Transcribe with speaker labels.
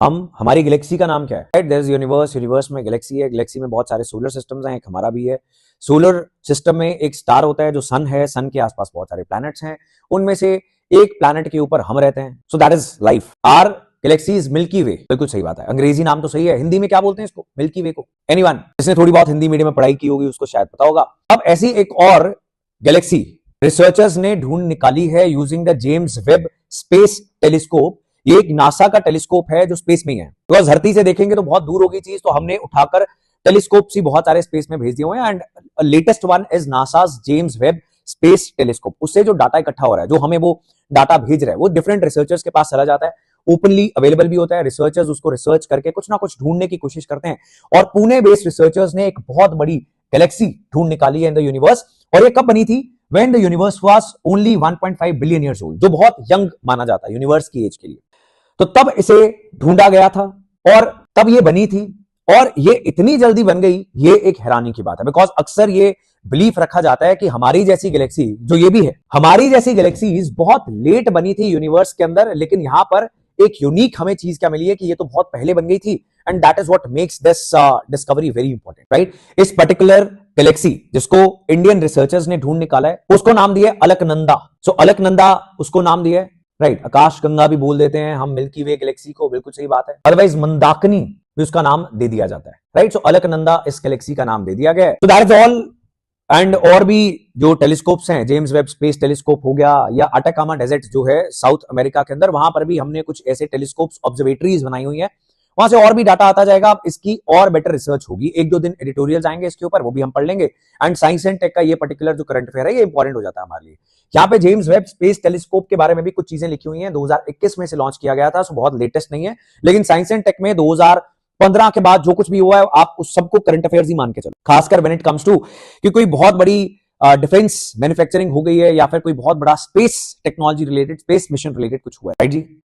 Speaker 1: हम हमारी गैलेक्सी का नाम क्या है? Right, there is universe, universe में गैलेक्सी है, गैलेक्सी में बहुत सारे सोलर सिस्टम्स हैं, एक हमारा भी है। सोलर सिस्टम में एक स्टार होता है जो सन है, सन के आसपास बहुत सारे प्लैनेट्स हैं, उनमें से एक प्लैनेट के ऊपर हम रहते हैं। So that is life. Our galaxy is Milky Way. बिल्कुल सही बात है, अंग्रेजी नाम तो सही है, हिंदी में क्या बोलते हैं इसको? मिल्की वे को। एनीवन जिसने थोड़ी बहुत हिंदी मीडियम में पढ़ाई की होगी उसको शायद पता होगा। अब ऐसी एक और गैलेक्सी रिसर्चर्स ने ढूंढ निकाली है using the James Webb space telescope. ये एक नासा का टेलीस्कोप है जो स्पेस में ही है, बिकॉज धरती से देखेंगे तो बहुत दूर होगी चीज, तो हमने उठाकर टेलीस्कोप ही बहुत सारे स्पेस में भेज दिए हुए हैं। And latest one is NASA's James Webb space telescope. उससे जो डाटा इकट्ठा हो रहा है, जो हमें वो डाटा भेज रहा है, वो डिफरेंट रिसर्चर्स के पास चला जाता है, ओपनली अवेलेबल भी होता है। रिसर्चर्स उसको रिसर्च करके कुछ ना कुछ ढूंढने की कोशिश करते हैं, और पुणे बेस्ड रिसर्चर्स ने एक बहुत बड़ी गैलेक्सी ढूंढ निकाली है इन द यूनिवर्स। और ये कब बनी थी? When the universe was only 1.5 billion years old, जो बहुत यंग माना जाता है यूनिवर्स की एज के लिए। तो तब इसे ढूंढा गया था और तब ये बनी थी, और ये इतनी जल्दी बन गई, ये एक हैरानी की बात है। बिकॉज अक्सर ये बिलीफ रखा जाता है कि हमारी जैसी गैलेक्सी, जो ये भी है, हमारी जैसी गैलेक्सीज बहुत लेट बनी थी यूनिवर्स के अंदर, लेकिन यहां पर एक यूनिक हमें चीज क्या मिली है कि ये तो बहुत पहले बन गई थी। And that is what makes this discovery very important, right. इस पर्टिकुलर गैलेक्सी जिसको इंडियन रिसर्चर्स ने ढूंढ निकाला है, उसको नाम दिया अलकनंदा। सो अलकनंदा उसको नाम दिया है, राइट। आकाश गंगा भी बोल देते हैं हम मिल्की वे गैलेक्सी को, बिल्कुल सही बात है। अदरवाइज मंदाकिनी भी उसका नाम दे दिया जाता है, राइट। सो अलकनंदा इस गैलेक्सी का नाम दे दिया गया है। सो दैट इज ऑल। एंड और भी जो टेलीस्कोप्स हैं, जेम्स वेब स्पेस टेलीस्कोप हो गया, या अटाकामा डेजर्ट जो है साउथ अमेरिका के अंदर, वहां पर भी हमने कुछ ऐसे टेलीस्कोप्स ऑब्जर्वेटरीज बनाई हुई है, वहां से और भी डाटा आता जाएगा। अब इसकी और बेटर रिसर्च होगी, एक दो दिन एडिटोरियल आएंगे इसके ऊपर, वो भी हम पढ़ लेंगे। एंड साइंस एंड टेक का ये पर्टिकुलर जो करंट अफेयर है, ये इंपॉर्टेंट हो जाता है हमारे लिए। यहाँ पे जेम्स वेब स्पेस टेलीस्कोप के बारे में भी कुछ चीजें लिखी हुई हैं, 2021 में से लॉन्च किया गया था, सो बहुत लेटेस्ट नहीं है। लेकिन साइंस एंड टेक में 2015 के बाद जो कुछ भी हुआ है, आप उस सबको करंट अफेयर्स ही मान के चलो, खासकर व्हेन इट कम्स टू कि कोई बहुत बड़ी डिफेंस मैन्युफैक्चरिंग हो गई है, या फिर कोई बहुत बड़ा space technology related, space mission related कुछ हुआ है, राइट जी।